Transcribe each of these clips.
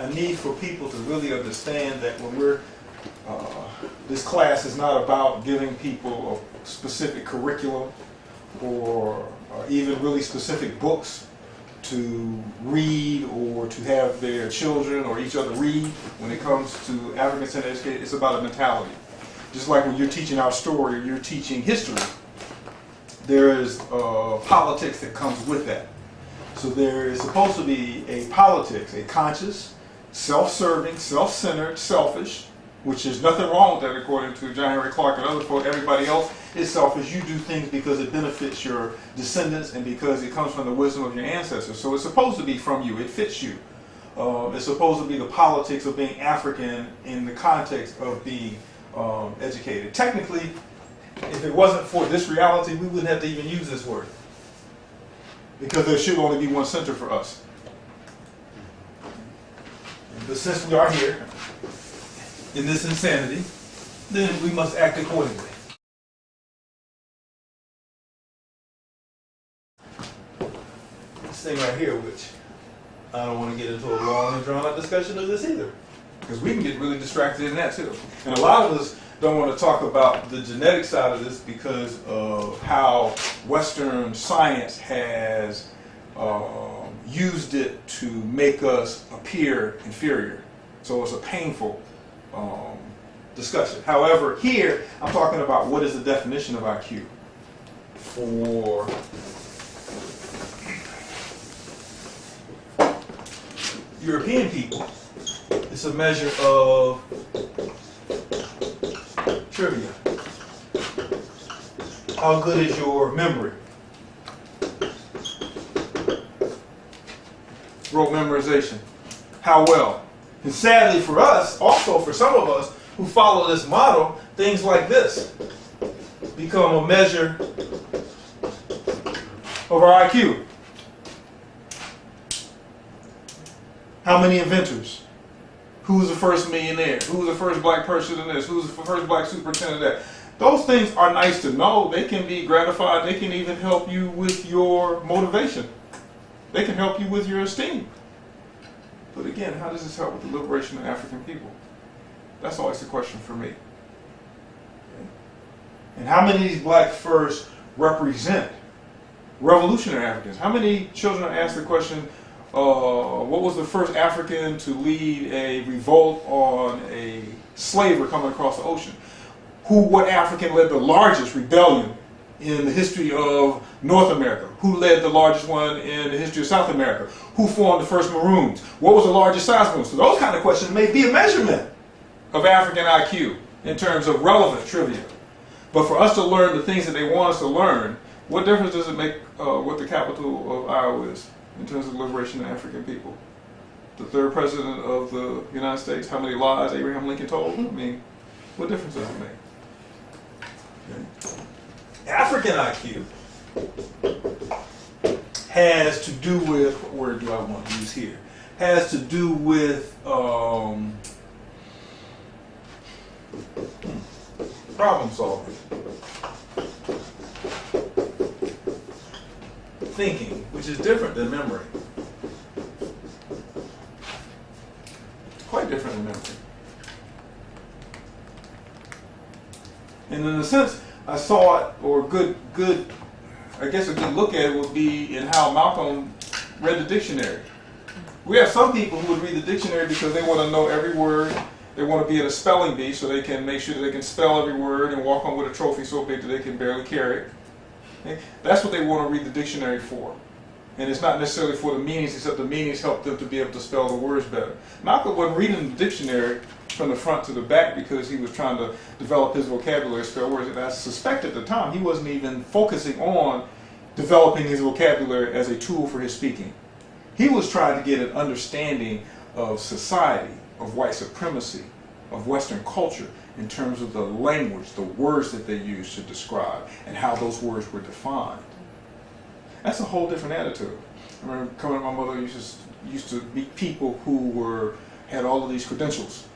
a need for people to really understand that when we're, this class is not about giving people a specific curriculum or even really specific books to read or to have their children or each other read. When it comes to African Centered Education, it's about a mentality. Just like when you're teaching our story or you're teaching history, there is politics that comes with that. So there is supposed to be a politics, a conscious, self-serving, self-centered, selfish, which is nothing wrong with that according to John Henry Clark and other folks. Everybody else is selfish. You do things because it benefits your descendants and because it comes from the wisdom of your ancestors. So it's supposed to be from you. It fits you. It's supposed to be the politics of being African in the context of being educated. Technically, if it wasn't for this reality, we wouldn't have to even use this word, because there should only be one center for us. But since we are here in this insanity, then we must act accordingly. This thing right here, which I don't want to get into a long and drawn out discussion of this either, because we can get really distracted in that too. And a lot of us don't want to talk about the genetic side of this because of how Western science has used it to make us appear inferior. So it's a painful discussion. However, here I'm talking about what is the definition of IQ for European people. It's a measure of trivia. How good is your memory? Rote memorization. How well? And sadly for us, also for some of us who follow this model, things like this become a measure of our IQ. How many inventors? Who was the first millionaire? Who was the first black person in this? Who was the first black superintendent of that? Those things are nice to know. They can be gratifying. They can even help you with your motivation. They can help you with your esteem. But again, how does this help with the liberation of African people? That's always the question for me. Okay. And how many of these black firsts represent revolutionary Africans? How many children are asked the question, what was the first African to lead a revolt on a slaver coming across the ocean? What African led the largest rebellion in the history of North America? Who led the largest one in the history of South America? Who formed the first Maroons? What was the largest size Maroon? So those kind of questions may be a measurement of African IQ in terms of relevant trivia. But for us to learn the things that they want us to learn, what difference does it make what the capital of Iowa is in terms of the liberation of African people? The third president of the United States, how many lies Abraham Lincoln told? I mean, what difference does it make? Okay. African IQ has to do with, what word do I want to use here? Has to do with problem solving, thinking, which is different than memory. Quite different than memory. And in a sense, I saw it, or I guess a good look at it would be in how Malcolm read the dictionary. We have some people who would read the dictionary because they want to know every word. They want to be at a spelling bee so they can make sure that they can spell every word and walk home with a trophy so big that they can barely carry it. Okay? That's what they want to read the dictionary for. And it's not necessarily for the meanings, except the meanings help them to be able to spell the words better. Malcolm wasn't reading the dictionary from the front to the back because he was trying to develop his vocabulary, spell words. And I suspect at the time he wasn't even focusing on developing his vocabulary as a tool for his speaking. He was trying to get an understanding of society, of white supremacy, of Western culture in terms of the language, the words that they used to describe, and how those words were defined. That's a whole different attitude. I remember coming to my mother used to meet people who had all of these credentials.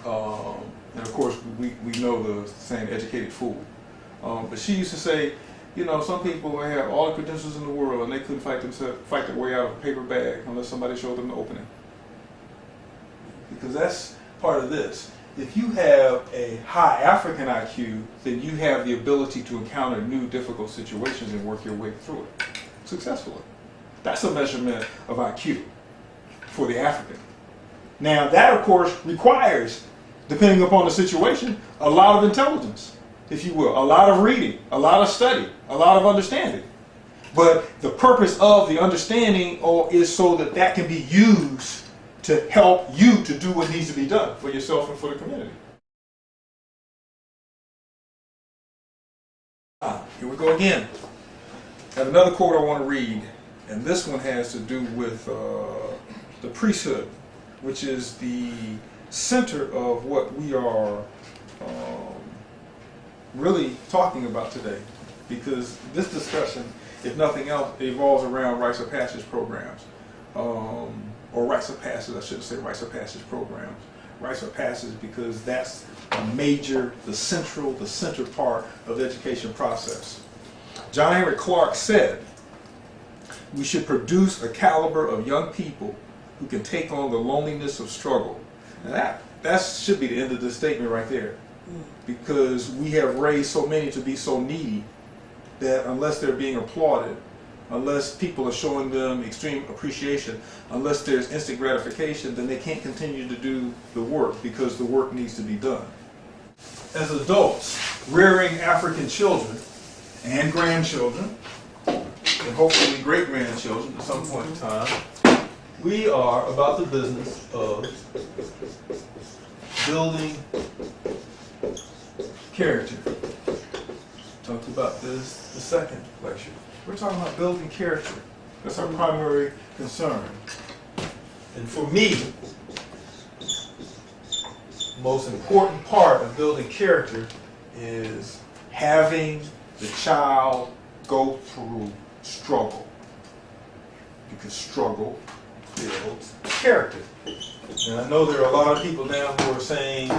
And of course, we know the saying, educated fool. But she used to say, you know, some people have all the credentials in the world and they couldn't fight their way out of a paper bag unless somebody showed them the opening. because that's part of this. If you have a high African IQ, then you have the ability to encounter new difficult situations and work your way through it successfully. That's a measurement of IQ for the African. Now that, of course, requires, depending upon the situation, a lot of intelligence, if you will, a lot of reading, a lot of study, a lot of understanding. But the purpose of the understanding is so that that can be used to help you to do what needs to be done for yourself and for the community. Here we go again. I have another quote I want to read, and this one has to do with the priesthood, which is the center of what we are really talking about today, because this discussion, if nothing else, evolves around rites of passage programs. Or rites of passage, I shouldn't say rites of passage programs. Rites of passage, because that's a major, the center part of the education process. John Henry Clark said, we should produce a caliber of young people who can take on the loneliness of struggle. And that should be the end of the statement right there. Because we have raised so many to be so needy that unless they're being applauded, unless people are showing them extreme appreciation, unless there's instant gratification, then they can't continue to do the work because the work needs to be done. As adults, rearing African children and grandchildren, and hopefully great-grandchildren at some point in time, we are about the business of building character. Talked about this the second lecture. We're talking about building character. That's our primary concern. And for me, the most important part of building character is having the child go through struggle. Because struggle builds character. And I know there are a lot of people now who are saying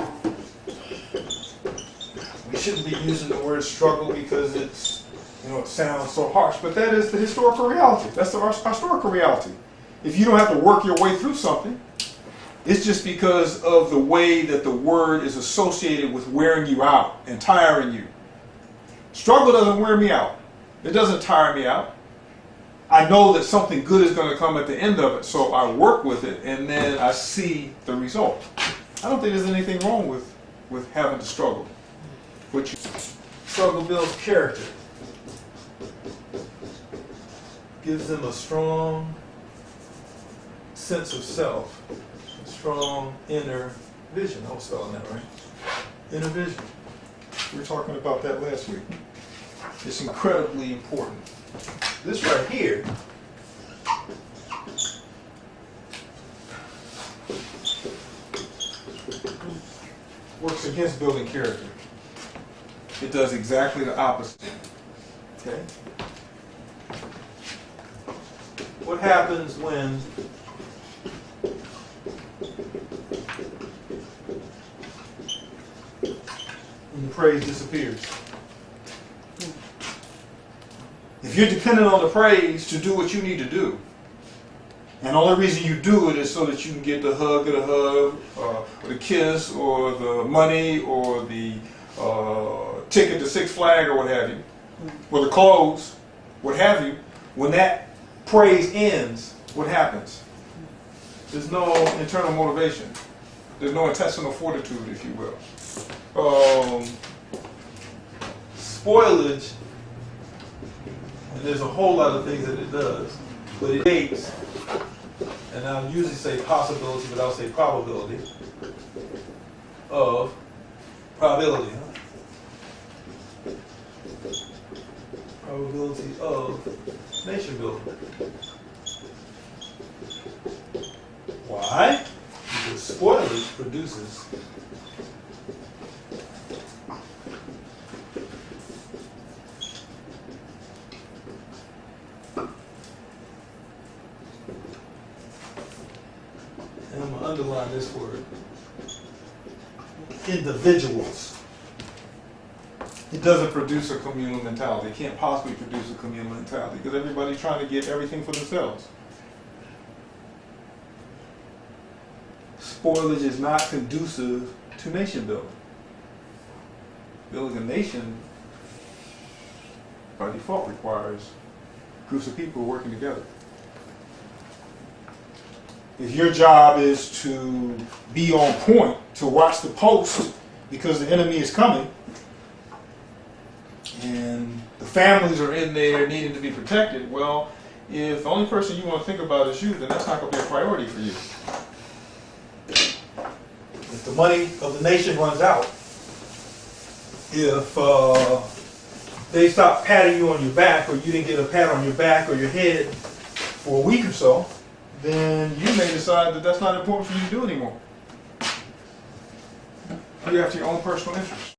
we shouldn't be using the word struggle because it's, it sounds so harsh, but that is the historical reality. That's the historical reality. If you don't have to work your way through something, it's just because of the way that the word is associated with wearing you out and tiring you. Struggle doesn't wear me out. It doesn't tire me out. I know that something good is going to come at the end of it, so I work with it, and then I see the result. I don't think there's anything wrong with having to struggle. Struggle builds character. Gives them a strong sense of self, a strong inner vision. I was spelling that right. Inner vision. We were talking about that last week. It's incredibly important. This right here works against building character. It does exactly the opposite. Okay? What happens when the praise disappears? If you're dependent on the praise to do what you need to do, and the only reason you do it is so that you can get the hug or the kiss or the money or the ticket to Six Flags or what have you, or the clothes, what have you, when that praise ends, what happens? There's no internal motivation. There's no intestinal fortitude, if you will. Spoilage, and there's a whole lot of things that it does, but it takes, and I'll usually say possibility, but I'll say probability of probability. Probability of nation building. Why? Because spoilage produces and I'm going to underline this word, individuals. It doesn't produce a communal mentality. It can't possibly produce a communal mentality because everybody's trying to get everything for themselves. spoilage is not conducive to nation building. Building a nation, by default, requires groups of people working together. If your job is to be on point, to watch the post because the enemy is coming, and the families are in there needing to be protected, well, if the only person you want to think about is you, then that's not going to be a priority for you. If the money of the nation runs out, if they stop patting you on your back, or you didn't get a pat on your back or your head for a week or so, then you may decide that that's not important for you to do anymore. You're after your own personal interest.